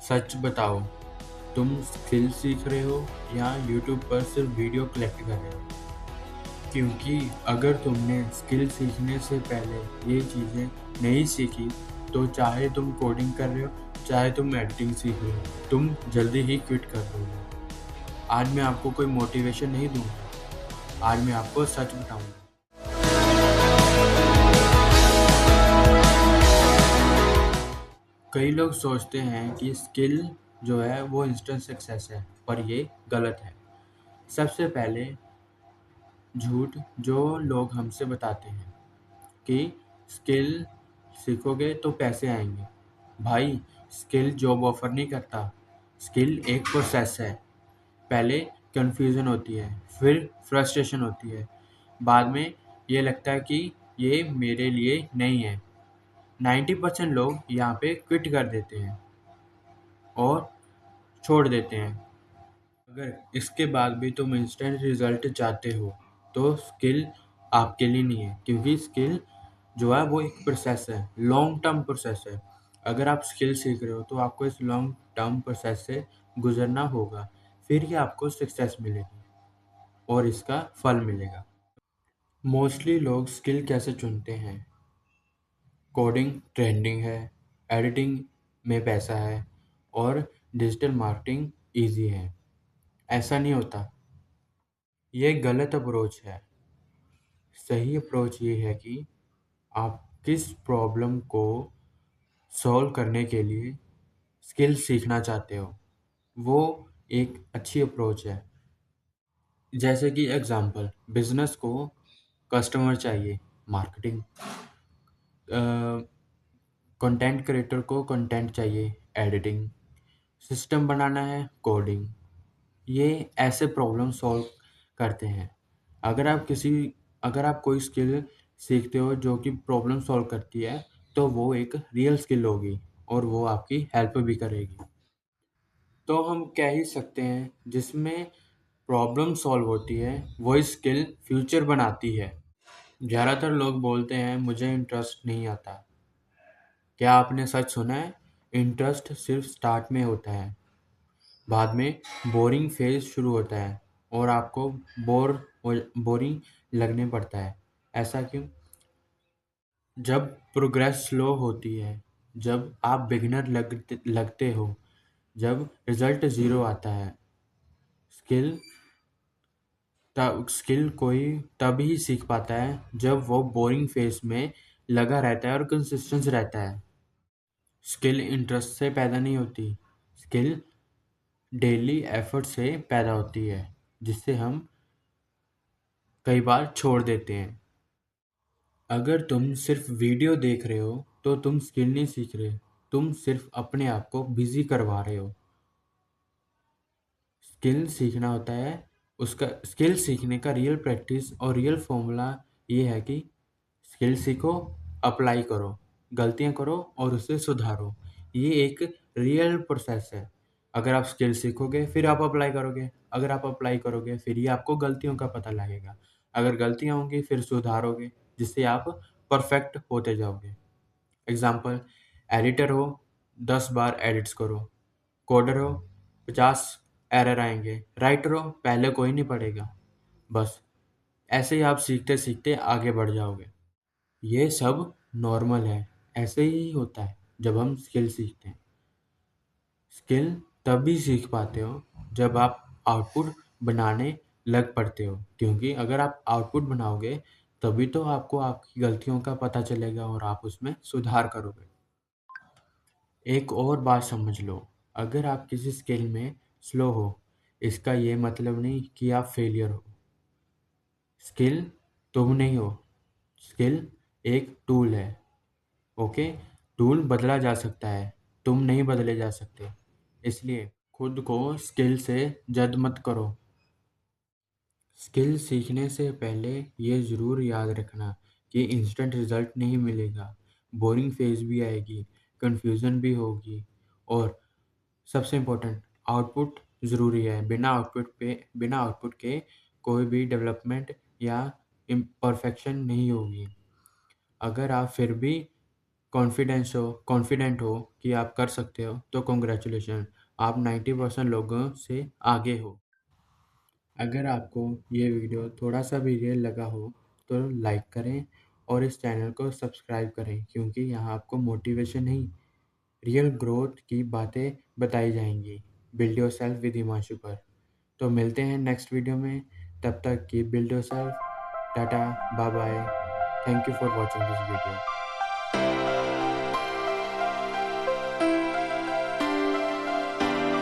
सच बताओ, तुम स्किल सीख रहे हो या यूट्यूब पर सिर्फ वीडियो कलेक्ट कर रहे हो? क्योंकि अगर तुमने स्किल सीखने से पहले ये चीज़ें नहीं सीखी, तो चाहे तुम कोडिंग कर रहे हो, चाहे तुम एडिटिंग सीख रहे हो, तुम जल्दी ही क्विट कर दोगे। आज मैं आपको कोई मोटिवेशन नहीं दूंगा, आज मैं आपको सच बताऊंगा। कई लोग सोचते हैं कि स्किल जो है वो इंस्टेंट सक्सेस है, पर ये गलत है। सबसे पहले झूठ जो लोग हमसे बताते हैं कि स्किल सीखोगे तो पैसे आएंगे। भाई, स्किल जॉब ऑफर नहीं करता। स्किल एक प्रोसेस है। पहले कंफ्यूजन होती है, फिर फ्रस्ट्रेशन होती है, बाद में ये लगता है कि ये मेरे लिए नहीं है। 90% लोग यहाँ पे क्विट कर देते हैं और छोड़ देते हैं। अगर इसके बाद भी तुम इंस्टेंट रिजल्ट चाहते हो, तो स्किल आपके लिए नहीं है, क्योंकि स्किल जो है वो एक प्रोसेस है, लॉन्ग टर्म प्रोसेस है। अगर आप स्किल सीख रहे हो तो आपको इस लॉन्ग टर्म प्रोसेस से गुजरना होगा, फिर ही आपको सक्सेस मिलेगी और इसका फल मिलेगा। मोस्टली लोग स्किल कैसे चुनते हैं? कोडिंग ट्रेंडिंग है, एडिटिंग में पैसा है और डिजिटल मार्केटिंग ईजी है। ऐसा नहीं होता। ये गलत अप्रोच है। सही अप्रोच ये है कि आप किस प्रॉब्लम को सॉल्व करने के लिए स्किल सीखना चाहते हो, वो एक अच्छी अप्रोच है। जैसे कि एग्जांपल, बिजनेस को कस्टमर चाहिए, मार्केटिंग। कंटेंट क्रिएटर को कंटेंट चाहिए, एडिटिंग। सिस्टम बनाना है, कोडिंग। ये ऐसे प्रॉब्लम सॉल्व करते हैं। अगर आप किसी अगर आप कोई स्किल सीखते हो जो कि प्रॉब्लम सॉल्व करती है, तो वो एक रियल स्किल होगी और वो आपकी हेल्प भी करेगी। तो हम कह ही सकते हैं, जिसमें प्रॉब्लम सॉल्व होती है वही स्किल फ्यूचर बनाती है। ज़्यादातर लोग बोलते हैं मुझे इंटरेस्ट नहीं आता। क्या आपने सच सुना है? इंटरेस्ट सिर्फ स्टार्ट में होता है, बाद में बोरिंग फेज शुरू होता है और आपको बोरिंग लगने पड़ता है। ऐसा क्यों? जब प्रोग्रेस स्लो होती है, जब आप बिगिनर लगते हो, जब रिजल्ट ज़ीरो आता है, स्किल स्किल कोई तब ही सीख पाता है जब वो बोरिंग फेज में लगा रहता है और कंसिस्टेंस रहता है। स्किल इंटरेस्ट से पैदा नहीं होती। स्किल डेली एफर्ट से पैदा होती है, जिससे हम कई बार छोड़ देते हैं। अगर तुम सिर्फ वीडियो देख रहे हो तो तुम स्किल नहीं सीख रहे, तुम सिर्फ अपने आप को बिजी करवा रहे हो। स्किल सीखना होता है, उसका स्किल सीखने का रियल प्रैक्टिस और रियल फॉर्मूला ये है कि स्किल सीखो, अप्लाई करो, गलतियाँ करो और उसे सुधारो। ये एक रियल प्रोसेस है। अगर आप स्किल सीखोगे फिर आप अप्लाई करोगे, अगर आप अप्लाई करोगे फिर ही आपको गलतियों का पता लगेगा, अगर गलतियाँ होंगी फिर सुधारोगे, जिससे आप परफेक्ट होते जाओगे। एग्जाम्पल, एडिटर हो, 10 बार एडिट्स करो। कोडर हो, 50 एरर आएंगे। राइटर हो, पहले कोई नहीं पढ़ेगा। बस ऐसे ही आप सीखते सीखते आगे बढ़ जाओगे। ये सब नॉर्मल है, ऐसे ही होता है जब हम स्किल सीखते हैं। स्किल तभी सीख पाते हो जब आप आउटपुट बनाने लग पड़ते हो, क्योंकि अगर आप आउटपुट बनाओगे तभी तो आपको आपकी गलतियों का पता चलेगा और आप उसमें सुधार करोगे। एक और बात समझ लो, अगर आप किसी स्किल में स्लो हो, इसका ये मतलब नहीं कि आप फेलियर हो। स्किल तुम नहीं हो, स्किल एक टूल है। ओके? टूल बदला जा सकता है, तुम नहीं बदले जा सकते। इसलिए खुद को स्किल से जज मत करो। स्किल सीखने से पहले ये ज़रूर याद रखना कि इंस्टेंट रिजल्ट नहीं मिलेगा। बोरिंग फेज भी आएगी, कंफ्यूजन भी होगी और सबसे इम्पोर्टेंट, आउटपुट ज़रूरी है। बिना आउटपुट के कोई भी डेवलपमेंट या परफेक्शन नहीं होगी। अगर आप फिर भी कॉन्फिडेंट हो कि आप कर सकते हो, तो कॉन्ग्रेचुलेशन, आप 90% लोगों से आगे हो। अगर आपको ये वीडियो थोड़ा सा भी रियल लगा हो तो लाइक करें और इस चैनल को सब्सक्राइब करें, क्योंकि यहाँ आपको मोटिवेशन नहीं, रियल ग्रोथ की बातें बताई जाएंगी। Build your self with Himanshu पर। तो मिलते हैं नेक्स्ट वीडियो में। तब तक की build yourself. Tata, bye bye. Thank you for watching this video.